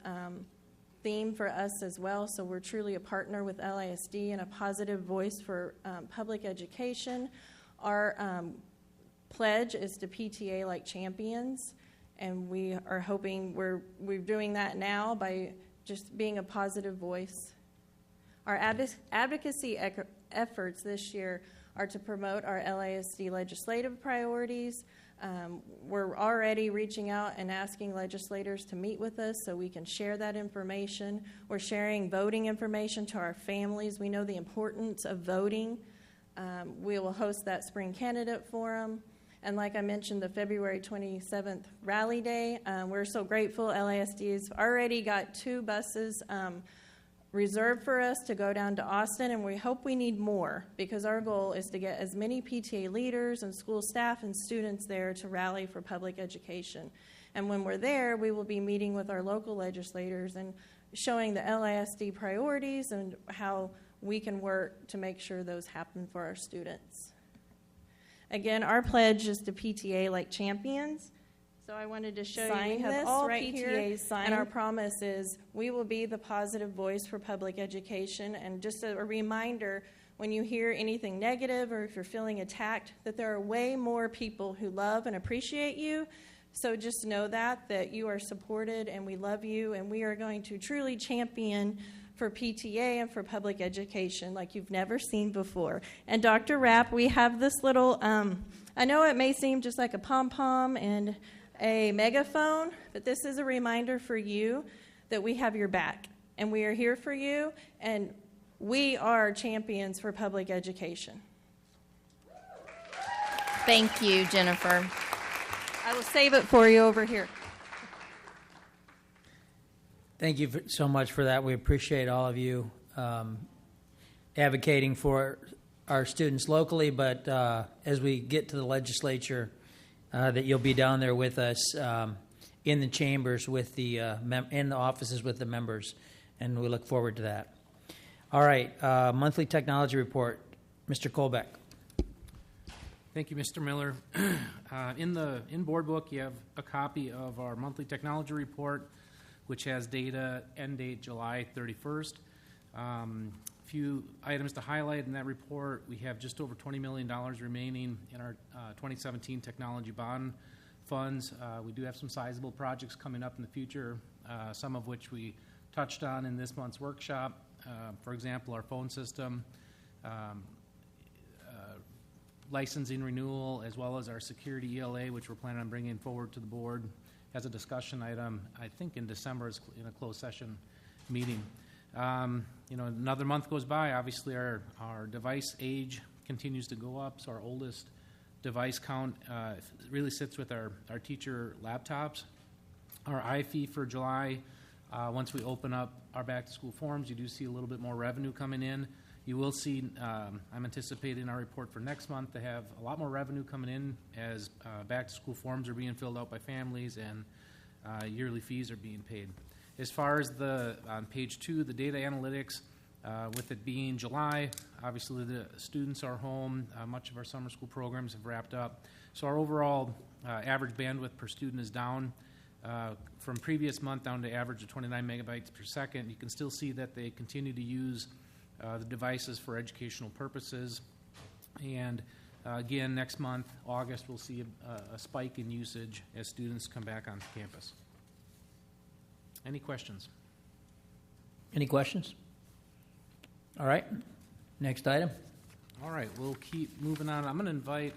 theme for us as well, so we're truly a partner with LASD and a positive voice for public education. Our pledge is to PTA like champions, and we are hoping we're doing that now by just being a positive voice. Our advocacy efforts this year are to promote our LASD legislative priorities. We're already reaching out and asking legislators to meet with us so we can share that information. We're sharing voting information to our families. We know the importance of voting. We will host that spring candidate forum. And like I mentioned, the February 27th rally day, we're so grateful. LASD has already got 2 buses reserved for us to go down to Austin, and we hope we need more because our goal is to get as many PTA leaders and school staff and students there to rally for public education. And when we're there, we will be meeting with our local legislators and showing the LASD priorities and how we can work to make sure those happen for our students. Again, our pledge is to PTA like champions. So I wanted to show you, we have all PTAs here, and our promise is we will be the positive voice for public education. And just a reminder, when you hear anything negative or if you're feeling attacked, that there are way more people who love and appreciate you. So just know that you are supported and we love you, and we are going to truly champion for PTA and for public education like you've never seen before. And Dr. Rapp, we have this little, I know it may seem just like a pom-pom and a megaphone, but this is a reminder for you that we have your back, and we are here for you, and we are champions for public education. Thank you, Jennifer. I will save it for you over here. Thank you so much for that. We appreciate all of you advocating for our students locally, but as we get to the legislature, that you'll be down there with us in the chambers with the in the offices with the members, and we look forward to that. All right, monthly technology report, Mr. Colbeck. Thank you, Mr. Miller. In board book, you have a copy of our monthly technology report, which has data end date July 31st. Few items to highlight in that report. We have just over $20 million remaining in our 2017 technology bond funds. We do have some sizable projects coming up in the future, some of which we touched on in this month's workshop. For example, our phone system, licensing renewal, as well as our security ELA, which we're planning on bringing forward to the board as a discussion item, I think in December in a closed session meeting. Another month goes by. Obviously, our device age continues to go up, so our oldest device count really sits with our teacher laptops. Our IFE for July, once we open up our back-to-school forms, you do see a little bit more revenue coming in. You will see, I'm anticipating our report for next month to have a lot more revenue coming in as back-to-school forms are being filled out by families and yearly fees are being paid. As far as on page 2, the data analytics, with it being July, obviously the students are home. Much of our summer school programs have wrapped up. So our overall average bandwidth per student is down from previous month down to average of 29 megabytes per second. You can still see that they continue to use the devices for educational purposes. And again, next month, August, we'll see a spike in usage as students come back onto campus. Any questions? Any questions? All right. Next item. All right, we'll keep moving on. I'm going to invite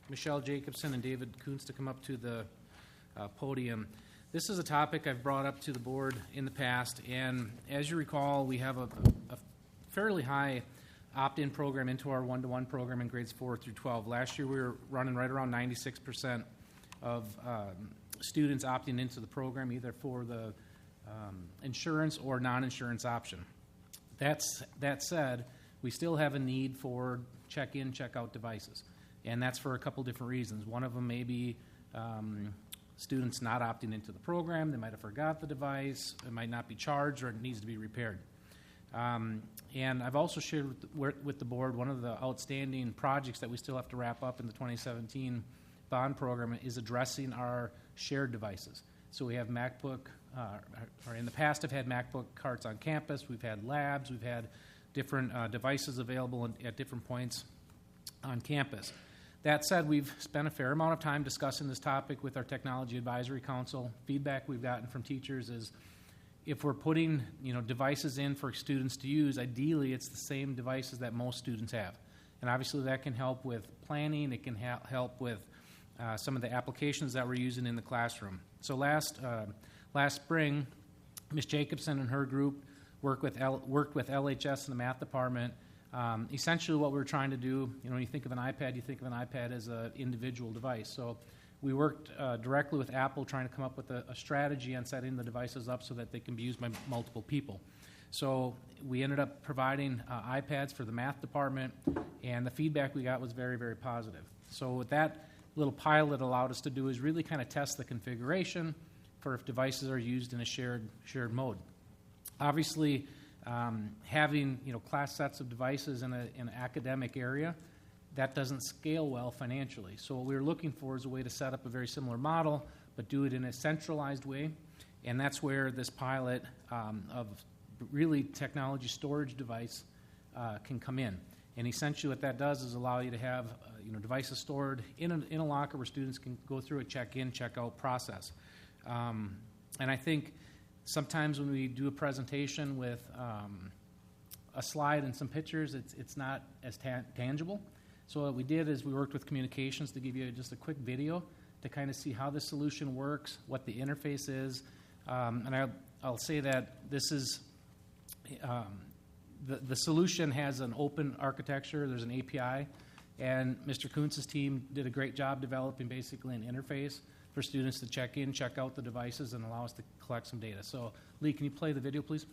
Michelle Jacobson and David Kuntz to come up to the podium. This is a topic I've brought up to the board in the past, and as you recall, we have a fairly high opt-in program into our one-to-one program in grades 4 through 12. Last year, we were running right around 96% of students opting into the program, either for the insurance or non-insurance option. That said, we still have a need for check-in, check-out devices, and that's for a couple different reasons. One of them may be students not opting into the program. They might have forgot the device. It might not be charged, or it needs to be repaired. And I've also shared with the board one of the outstanding projects that we still have to wrap up in the 2017 bond program is addressing our shared devices. So we have MacBook, or in the past have had MacBook carts on campus. We've had labs. We've had different devices available at different points on campus. That said, we've spent a fair amount of time discussing this topic with our Technology Advisory Council. Feedback we've gotten from teachers is, if we're putting, devices in for students to use, ideally it's the same devices that most students have. And obviously that can help with planning. It can help with some of the applications that we're using in the classroom. So last spring, Ms. Jacobson and her group worked with LHS and the math department. Essentially what we're trying to do, when you think of an iPad, you think of an iPad as an individual device. So we worked directly with Apple trying to come up with a strategy on setting the devices up so that they can be used by multiple people. So we ended up providing iPads for the math department, and the feedback we got was very, very positive. So what that little pilot allowed us to do is really kind of test the configuration for if devices are used in a shared mode. Obviously, having class sets of devices in an academic area, that doesn't scale well financially. So what we were looking for is a way to set up a very similar model, but do it in a centralized way, and that's where this pilot of really technology storage device can come in. And essentially what that does is allow you to have devices stored in a locker where students can go through a check-in, check-out process. And I think sometimes when we do a presentation with a slide and some pictures, it's not as tangible. So what we did is we worked with communications to give you just a quick video to kind of see how the solution works, what the interface is. And I'll say that this is the solution has an open architecture. There's an API, and Mr. Kuntz's team did a great job developing basically an interface for students to check in, check out the devices, and allow us to collect some data. So, Lee, can you play the video, please?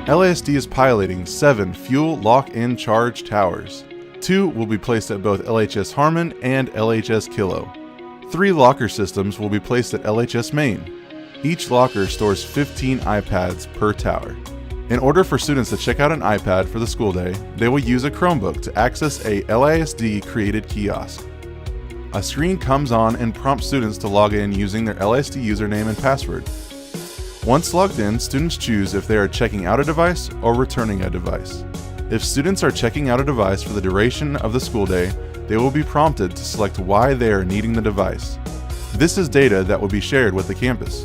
LASD is piloting 7 fuel lock-in charge towers. 2 will be placed at both LHS Harmon and LHS Kilo. 3 locker systems will be placed at LHS Maine. Each locker stores 15 iPads per tower. In order for students to check out an iPad for the school day, they will use a Chromebook to access a LASD-created kiosk. A screen comes on and prompts students to log in using their LASD username and password. Once logged in, students choose if they are checking out a device or returning a device. If students are checking out a device for the duration of the school day, they will be prompted to select why they are needing the device. This is data that will be shared with the campus.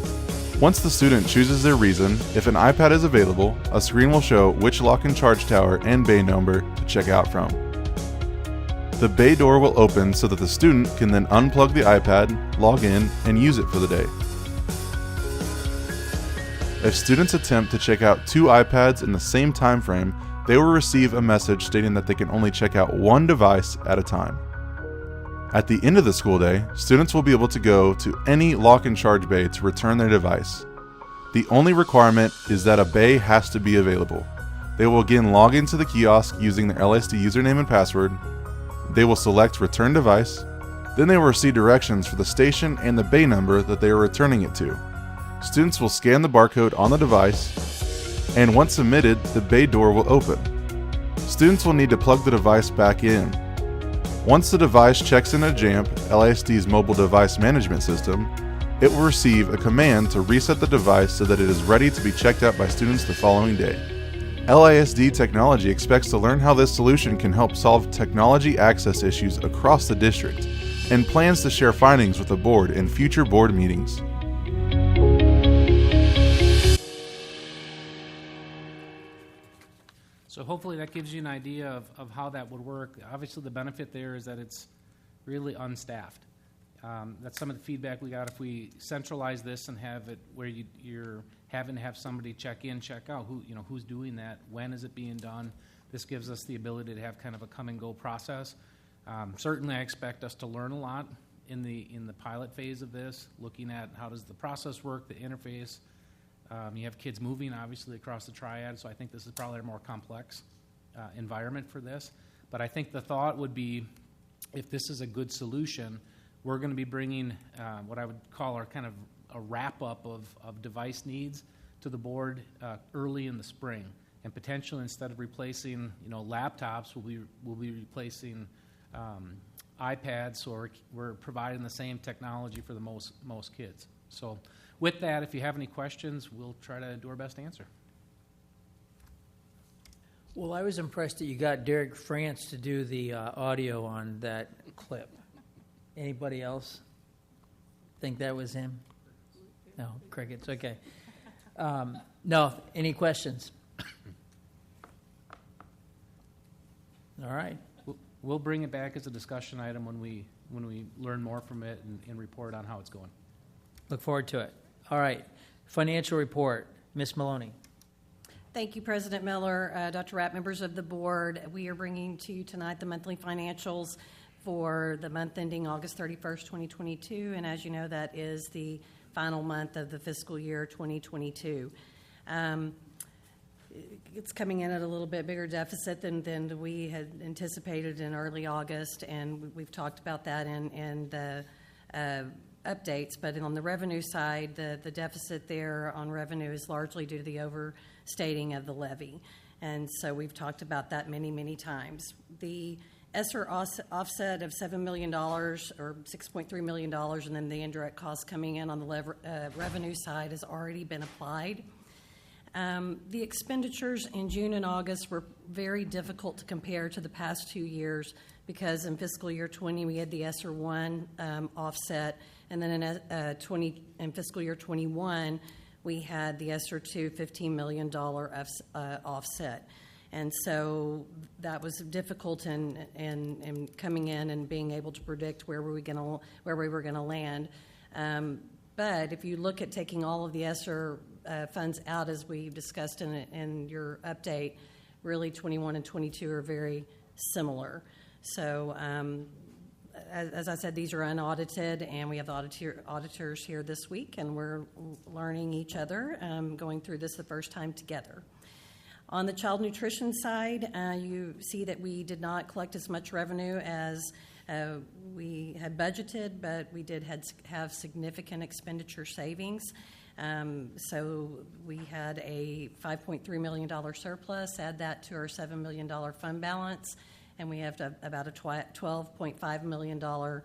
Once the student chooses their reason, if an iPad is available, a screen will show which lock-in charge tower and bay number to check out from. The bay door will open so that the student can then unplug the iPad, log in, and use it for the day. If students attempt to check out 2 iPads in the same time frame, they will receive a message stating that they can only check out 1 device at a time. At the end of the school day, students will be able to go to any lock-in charge bay to return their device. The only requirement is that a bay has to be available. They will again log into the kiosk using their LSD username and password. They will select Return Device. Then they will receive directions for the station and the bay number that they are returning it to. Students will scan the barcode on the device, and once submitted, the bay door will open. Students will need to plug the device back in. Once the device checks into JAMP, LASD's mobile device management system, it will receive a command to reset the device so that it is ready to be checked out by students the following day. LASD Technology expects to learn how this solution can help solve technology access issues across the district, and plans to share findings with the board in future board meetings. So hopefully that gives you an idea of how that would work. Obviously the benefit there is that it's really unstaffed. That's some of the feedback we got. If we centralize this and have it where you're having to have somebody check in, check out, who's doing that, when is it being done, this gives us the ability to have kind of a come and go process. Certainly I expect us to learn a lot in the pilot phase of this, looking at how does the process work, the interface. You have kids moving, obviously, across the triad, so I think this is probably a more complex environment for this. But I think the thought would be, if this is a good solution, we're going to be bringing what I would call our kind of a wrap-up of device needs to the board early in the spring. And potentially, instead of replacing laptops, we'll be replacing iPads, so we're providing the same technology for the most kids. So with that, if you have any questions, we'll try to do our best to answer. Well, I was impressed that you got Derek France to do the audio on that clip. Anybody else? think that was him? No, crickets, okay. No, any questions? All right. We'll bring it back as a discussion item when we learn more from it and report on how it's going. Look forward to it. All right. Financial report. Ms. Maloney. Thank you, President Miller, Dr. Rapp, members of the board. We are bringing to you tonight the monthly financials for the month ending August 31st, 2022. And as you know, that is the final month of the fiscal year 2022. It's coming in at a little bit bigger deficit than we had anticipated in early August, and we've talked about that in the updates. But on the revenue side, the deficit there on revenue is largely due to the overstating of the levy. And so we've talked about that many, many times. The ESSER offset of $7 million or $6.3 million, and then the indirect costs coming in on the revenue side has already been applied. The expenditures in June and August were very difficult to compare to the past 2 years because in fiscal year 20 we had the ESSER 1 offset, and then in fiscal year 21 we had the ESSER 2 $15 million offset. And so that was difficult in coming in and being able to predict where we were going to land. But if you look at taking all of the ESSER funds out, as we discussed in your update, really 21 and 22 are very similar. So as I said, these are unaudited, and we have auditors here this week, and we're learning each other, going through this the first time together. On the child nutrition side, you see that we did not collect as much revenue as we had budgeted, but we did have significant expenditure savings. So we had a $5.3 million surplus, add that to our $7 million fund balance, and we have about a $12.5 million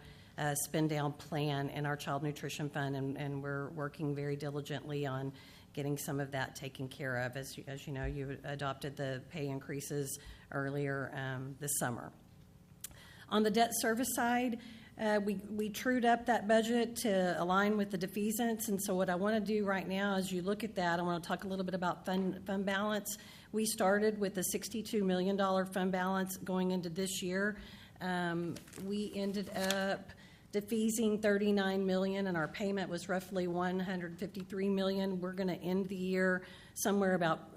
spend down plan in our child nutrition fund, and we're working very diligently on getting some of that taken care of. As you know, you adopted the pay increases earlier this summer. On the debt service side, we trued up that budget to align with the defeasance, and so what I want to do right now, as you look at that, I want to talk a little bit about fund balance. We started with a $62 million fund balance going into this year. We ended up defeasing $39 million, and our payment was roughly $153 million. We're going to end the year somewhere about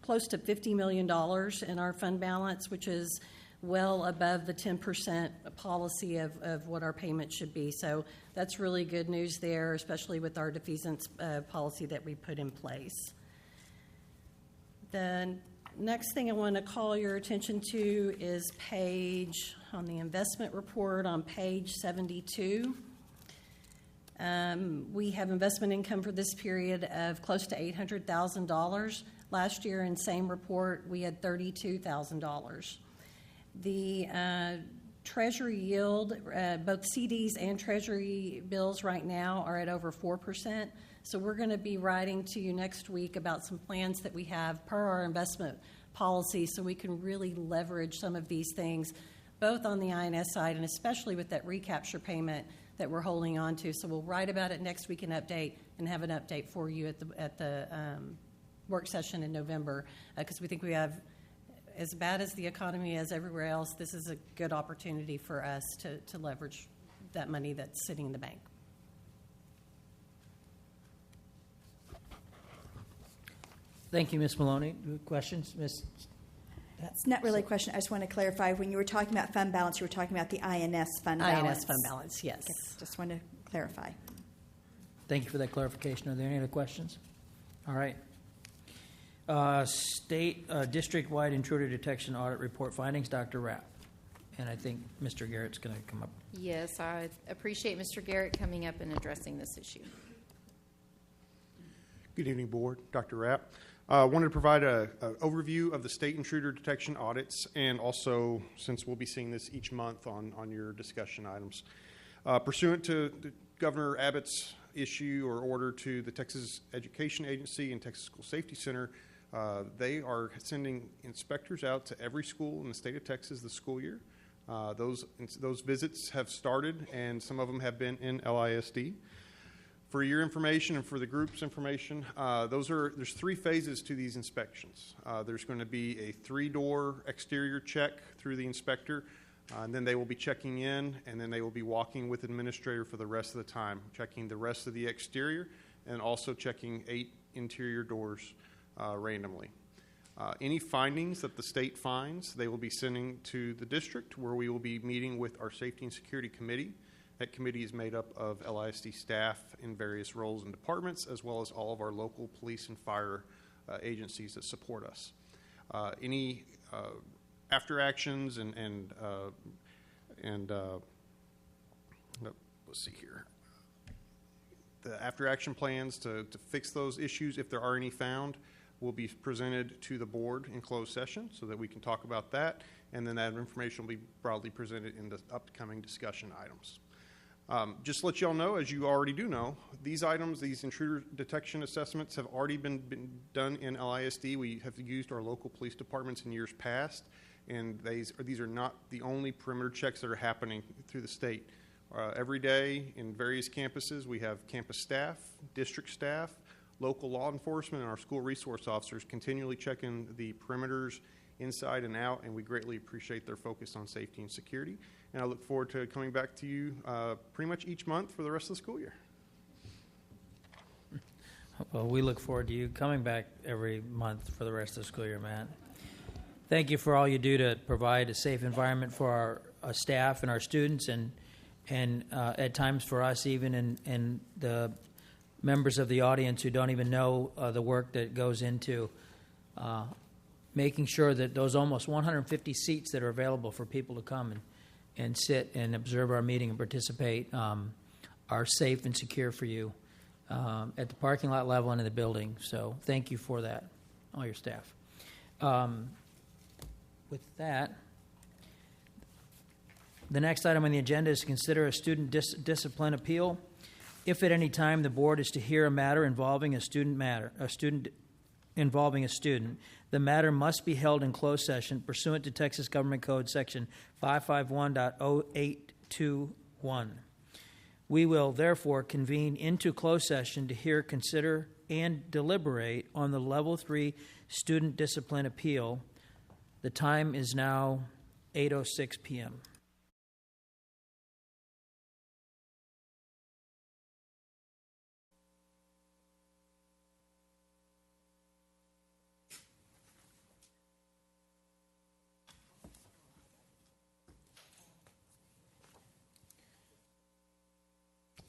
close to $50 million in our fund balance, which is well above the 10% policy of what our payment should be. So that's really good news there, especially with our defeasance policy that we put in place. The next thing I want to call your attention to is on the investment report on page 72. We have investment income for this period of close to $800,000. Last year in same report, we had $32,000. The Treasury yield, both CDs and Treasury bills right now are at over 4%. So we're going to be writing to you next week about some plans that we have per our investment policy so we can really leverage some of these things, both on the INS side and especially with that recapture payment that we're holding on to. So we'll write about it next week and have an update for you at the work session in November, because we think we have, as bad as the economy is everywhere else, this is a good opportunity for us to leverage that money that's sitting in the bank. Thank you, Ms. Maloney. Questions? Ms. It's not really a question. I just want to clarify. When you were talking about fund balance, you were talking about the INS fund balance. INS fund balance, yes. Okay. Just want to clarify. Thank you for that clarification. Are there any other questions? All right. State district-wide intruder detection audit report findings, Dr. Rapp. And I think Mr. Garrett's going to come up. Yes, I appreciate Mr. Garrett coming up and addressing this issue. Good evening, Board. Dr. Rapp. I wanted to provide an overview of the state intruder detection audits, and also, since we'll be seeing this each month on your discussion items. Pursuant to Governor Abbott's issue or order to the Texas Education Agency and Texas School Safety Center, they are sending inspectors out to every school in the state of Texas this school year. Those visits have started, and some of them have been in LISD. For your information and for the group's information, there's 3 phases to these inspections. There's going to be a 3-door exterior check through the inspector, and then they will be checking in, and then they will be walking with administrator for the rest of the time, checking the rest of the exterior, and also checking 8 interior doors randomly. Any findings that the state finds, they will be sending to the district, where we will be meeting with our Safety and Security Committee. That committee is made up of LISD staff in various roles and departments, as well as all of our local police and fire agencies that support us. Any after actions and let's see here. The after action plans to fix those issues, if there are any found, will be presented to the board in closed session so that we can talk about that, and then that information will be broadly presented in the upcoming discussion items. Just to let you all know, as you already do know, these items, these intruder detection assessments have already been done in LISD. We have used our local police departments in years past, and these are not the only perimeter checks that are happening through the state. Every day in various campuses, we have campus staff, district staff, local law enforcement, and our school resource officers continually checking the perimeters inside and out, and we greatly appreciate their focus on safety and security. And I look forward to coming back to you pretty much each month for the rest of the school year. Well, we look forward to you coming back every month for the rest of the school year, Matt. Thank you for all you do to provide a safe environment for our staff and our students, and at times for us even, and the members of the audience who don't even know the work that goes into making sure that those almost 150 seats that are available for people to come and sit and observe our meeting and participate are safe and secure for you at the parking lot level and in the building. So thank you for that, all your staff. With that, the next item on the agenda is to consider a student discipline appeal. If at any time the board is to hear a matter involving a student, the matter must be held in closed session pursuant to Texas Government Code Section 551.0821. We will therefore convene into closed session to hear, consider, and deliberate on the Level 3 student discipline appeal. The time is now 8:06 p.m.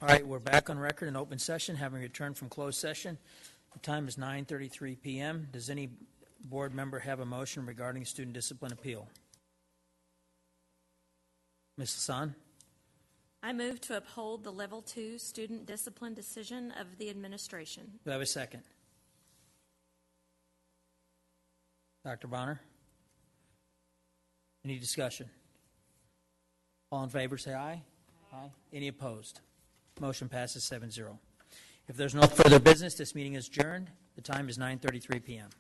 All right, we're back on record in open session, having returned from closed session. The time is 9:33 p.m. Does any board member have a motion regarding student discipline appeal? Ms. Hassan? I move to uphold the Level 2 student discipline decision of the administration. Do I have a second? Dr. Bonner? Any discussion? All in favor, say aye. Aye. Any opposed? Motion passes 7-0. If there's no further business, this meeting is adjourned. The time is 9:33 p.m.